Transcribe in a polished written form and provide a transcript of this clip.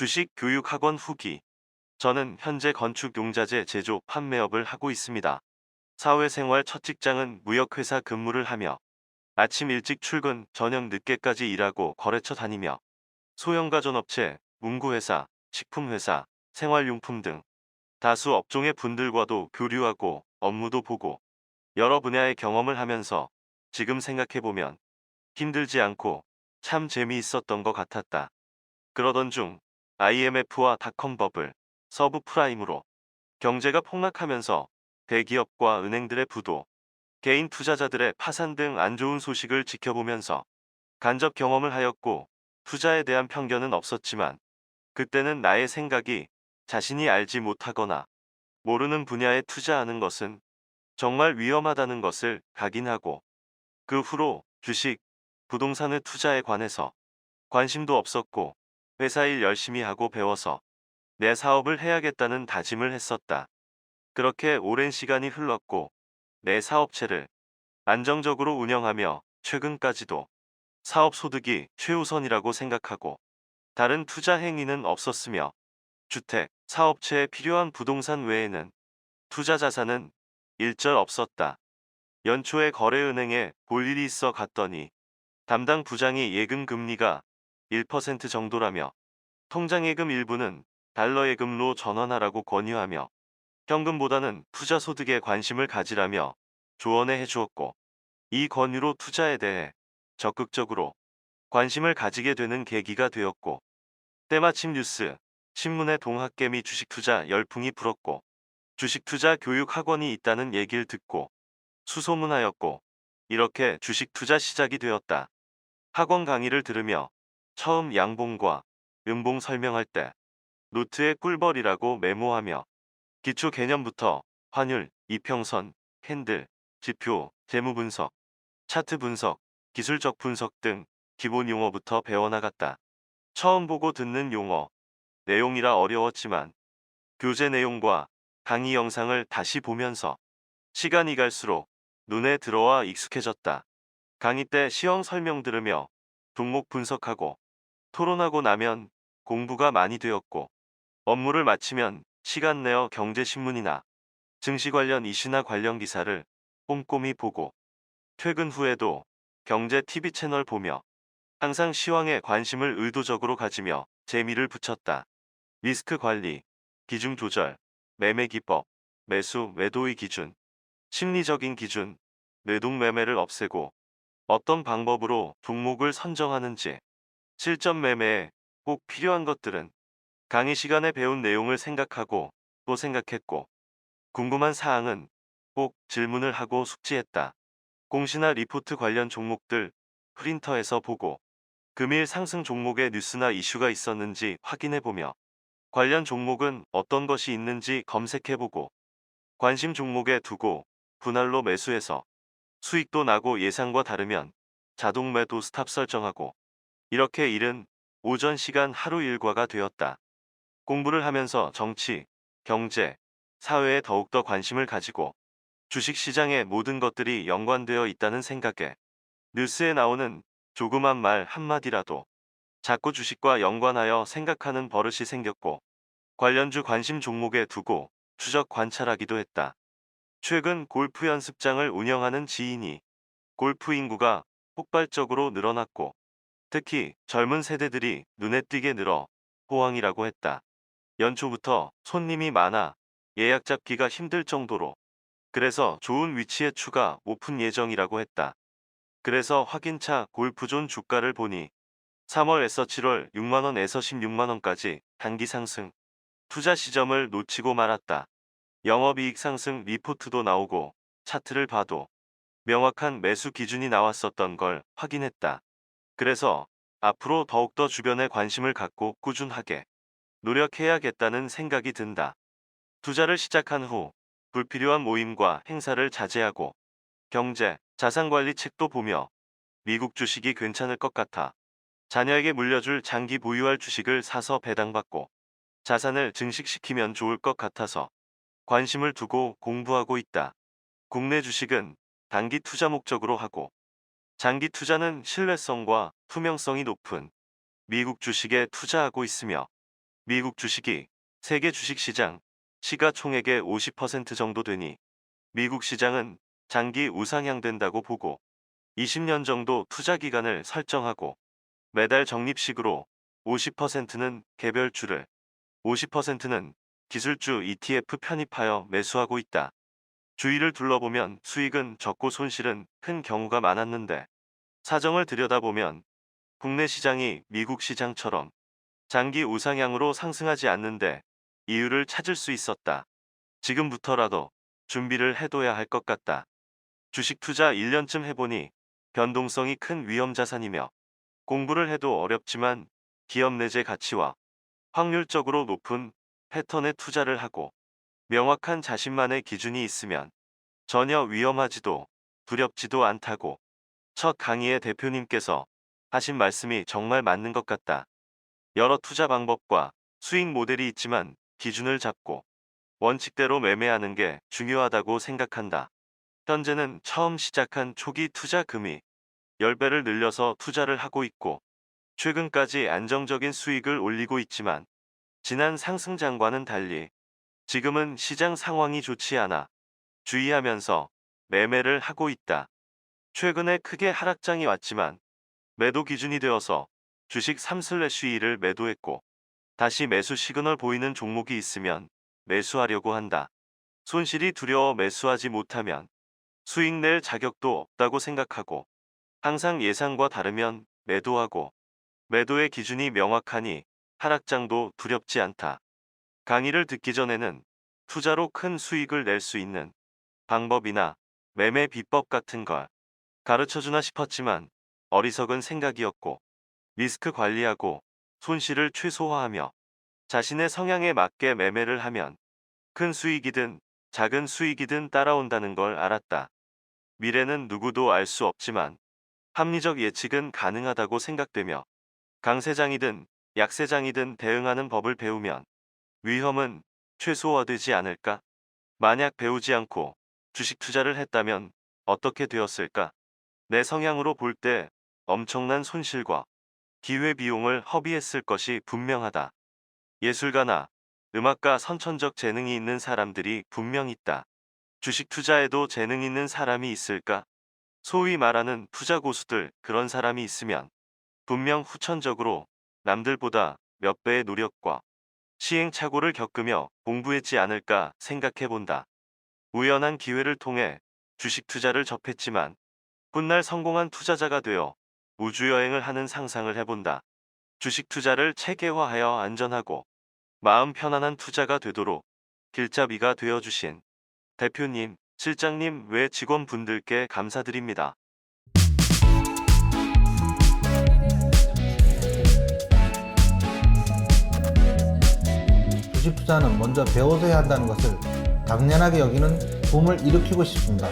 주식 교육학원 후기. 저는 현재 건축 용자재 제조 판매업을 하고 있습니다. 사회생활 첫 직장은 무역회사 근무를 하며 아침 일찍 출근, 저녁 늦게까지 일하고 거래처 다니며 소형가전업체, 문구회사, 식품회사, 생활용품 등 다수 업종의 분들과도 교류하고 업무도 보고 여러 분야의 경험을 하면서 지금 생각해보면 힘들지 않고 참 재미있었던 것 같았다. 그러던 중 IMF와 닷컴 버블, 서브프라임으로 경제가 폭락하면서 대기업과 은행들의 부도, 개인 투자자들의 파산 등 안 좋은 소식을 지켜보면서 간접 경험을 하였고, 투자에 대한 편견은 없었지만 그때는 나의 생각이 자신이 알지 못하거나 모르는 분야에 투자하는 것은 정말 위험하다는 것을 각인하고, 그 후로 주식, 부동산의 투자에 관해서 관심도 없었고, 회사 일 열심히 하고 배워서 내 사업을 해야겠다는 다짐을 했었다. 그렇게 오랜 시간이 흘렀고, 내 사업체를 안정적으로 운영하며 최근까지도 사업 소득이 최우선이라고 생각하고 다른 투자 행위는 없었으며, 주택, 사업체에 필요한 부동산 외에는 투자 자산은 일절 없었다. 연초에 거래은행에 볼 일이 있어 갔더니 담당 부장이 예금 금리가 1% 정도라며 통장 예금 일부는 달러 예금로 전환하라고 권유하며 현금보다는 투자 소득에 관심을 가지라며 조언해 해주었고, 이 권유로 투자에 대해 적극적으로 관심을 가지게 되는 계기가 되었고, 때마침 뉴스, 신문에 동학개미 주식 투자 열풍이 불었고, 주식 투자 교육 학원이 있다는 얘기를 듣고 수소문하였고, 이렇게 주식 투자 시작이 되었다. 학원 강의를 들으며 처음 양봉과 음봉 설명할 때 노트에 꿀벌이라고 메모하며 기초 개념부터 환율, 이평선, 캔들, 지표, 재무 분석, 차트 분석, 기술적 분석 등 기본 용어부터 배워나갔다. 처음 보고 듣는 용어, 내용이라 어려웠지만 교재 내용과 강의 영상을 다시 보면서 시간이 갈수록 눈에 들어와 익숙해졌다. 강의 때 시험 설명 들으며 종목 분석하고 토론하고 나면 공부가 많이 되었고, 업무를 마치면 시간 내어 경제신문이나 증시 관련 이슈나 관련 기사를 꼼꼼히 보고, 퇴근 후에도 경제 TV 채널 보며 항상 시황에 관심을 의도적으로 가지며 재미를 붙였다. 리스크 관리, 비중 조절, 매매 기법, 매수, 매도의 기준, 심리적인 기준, 매동 매매를 없애고 어떤 방법으로 종목을 선정하는지, 실전 매매에 꼭 필요한 것들은 강의 시간에 배운 내용을 생각하고 또 생각했고, 궁금한 사항은 꼭 질문을 하고 숙지했다. 공시나 리포트 관련 종목들 프린터에서 보고 금일 상승 종목의 뉴스나 이슈가 있었는지 확인해보며 관련 종목은 어떤 것이 있는지 검색해보고 관심 종목에 두고 분할로 매수해서 수익도 나고 예상과 다르면 자동 매도 스탑 설정하고, 이렇게 일은 오전 시간 하루 일과가 되었다. 공부를 하면서 정치, 경제, 사회에 더욱더 관심을 가지고 주식시장의 모든 것들이 연관되어 있다는 생각에 뉴스에 나오는 조그만 말 한마디라도 자꾸 주식과 연관하여 생각하는 버릇이 생겼고, 관련주 관심 종목에 두고 추적 관찰하기도 했다. 최근 골프 연습장을 운영하는 지인이 골프 인구가 폭발적으로 늘어났고, 특히 젊은 세대들이 눈에 띄게 늘어 호황이라고 했다. 연초부터 손님이 많아 예약 잡기가 힘들 정도로, 그래서 좋은 위치에 추가 오픈 예정이라고 했다. 그래서 확인차 골프존 주가를 보니 3월에서 7월 6만원에서 16만원까지 단기 상승, 투자 시점을 놓치고 말았다. 영업이익 상승 리포트도 나오고 차트를 봐도 명확한 매수 기준이 나왔었던 걸 확인했다. 그래서 앞으로 더욱더 주변에 관심을 갖고 꾸준하게 노력해야겠다는 생각이 든다. 투자를 시작한 후 불필요한 모임과 행사를 자제하고 경제, 자산관리 책도 보며 미국 주식이 괜찮을 것 같아 자녀에게 물려줄 장기 보유할 주식을 사서 배당받고 자산을 증식시키면 좋을 것 같아서 관심을 두고 공부하고 있다. 국내 주식은 단기 투자 목적으로 하고, 장기 투자는 신뢰성과 투명성이 높은 미국 주식에 투자하고 있으며 미국 주식이 세계 주식시장 시가총액의 50% 정도 되니 미국 시장은 장기 우상향된다고 보고 20년 정도 투자 기간을 설정하고 매달 적립식으로 50%는 개별주를 50%는 기술주 ETF 편입하여 매수하고 있다. 주위를 둘러보면 수익은 적고 손실은 큰 경우가 많았는데 사정을 들여다보면 국내 시장이 미국 시장처럼 장기 우상향으로 상승하지 않는데 이유를 찾을 수 있었다. 지금부터라도 준비를 해둬야 할 것 같다. 주식 투자 1년쯤 해보니 변동성이 큰 위험 자산이며 공부를 해도 어렵지만 기업 내재 가치와 확률적으로 높은 패턴에 투자를 하고 명확한 자신만의 기준이 있으면 전혀 위험하지도 두렵지도 않다고 첫 강의의 대표님께서 하신 말씀이 정말 맞는 것 같다. 여러 투자 방법과 수익 모델이 있지만 기준을 잡고 원칙대로 매매하는 게 중요하다고 생각한다. 현재는 처음 시작한 초기 투자 금이 10배를 늘려서 투자를 하고 있고 최근까지 안정적인 수익을 올리고 있지만 지난 상승장과는 달리 지금은 시장 상황이 좋지 않아 주의하면서 매매를 하고 있다. 최근에 크게 하락장이 왔지만 매도 기준이 되어서 주식 3/2를 매도했고 다시 매수 시그널 보이는 종목이 있으면 매수하려고 한다. 손실이 두려워 매수하지 못하면 수익 낼 자격도 없다고 생각하고 항상 예상과 다르면 매도하고 매도의 기준이 명확하니 하락장도 두렵지 않다. 강의를 듣기 전에는 투자로 큰 수익을 낼 수 있는 방법이나 매매 비법 같은 걸 가르쳐주나 싶었지만 어리석은 생각이었고 리스크 관리하고 손실을 최소화하며 자신의 성향에 맞게 매매를 하면 큰 수익이든 작은 수익이든 따라온다는 걸 알았다. 미래는 누구도 알 수 없지만 합리적 예측은 가능하다고 생각되며 강세장이든 약세장이든 대응하는 법을 배우면 위험은 최소화되지 않을까? 만약 배우지 않고 주식 투자를 했다면 어떻게 되었을까? 내 성향으로 볼 때 엄청난 손실과 기회비용을 허비했을 것이 분명하다. 예술가나 음악가 선천적 재능이 있는 사람들이 분명 있다. 주식 투자에도 재능 있는 사람이 있을까? 소위 말하는 투자 고수들 그런 사람이 있으면 분명 후천적으로 남들보다 몇 배의 노력과 시행착오를 겪으며 공부했지 않을까 생각해 본다. 우연한 기회를 통해 주식 투자를 접했지만 훗날 성공한 투자자가 되어 우주여행을 하는 상상을 해본다. 주식 투자를 체계화하여 안전하고 마음 편안한 투자가 되도록 길잡이가 되어주신 대표님, 실장님 외 직원분들께 감사드립니다. 주식 투자는 먼저 배워둬야 한다는 것을 당연하게 여기는 붐을 일으키고 싶습니다.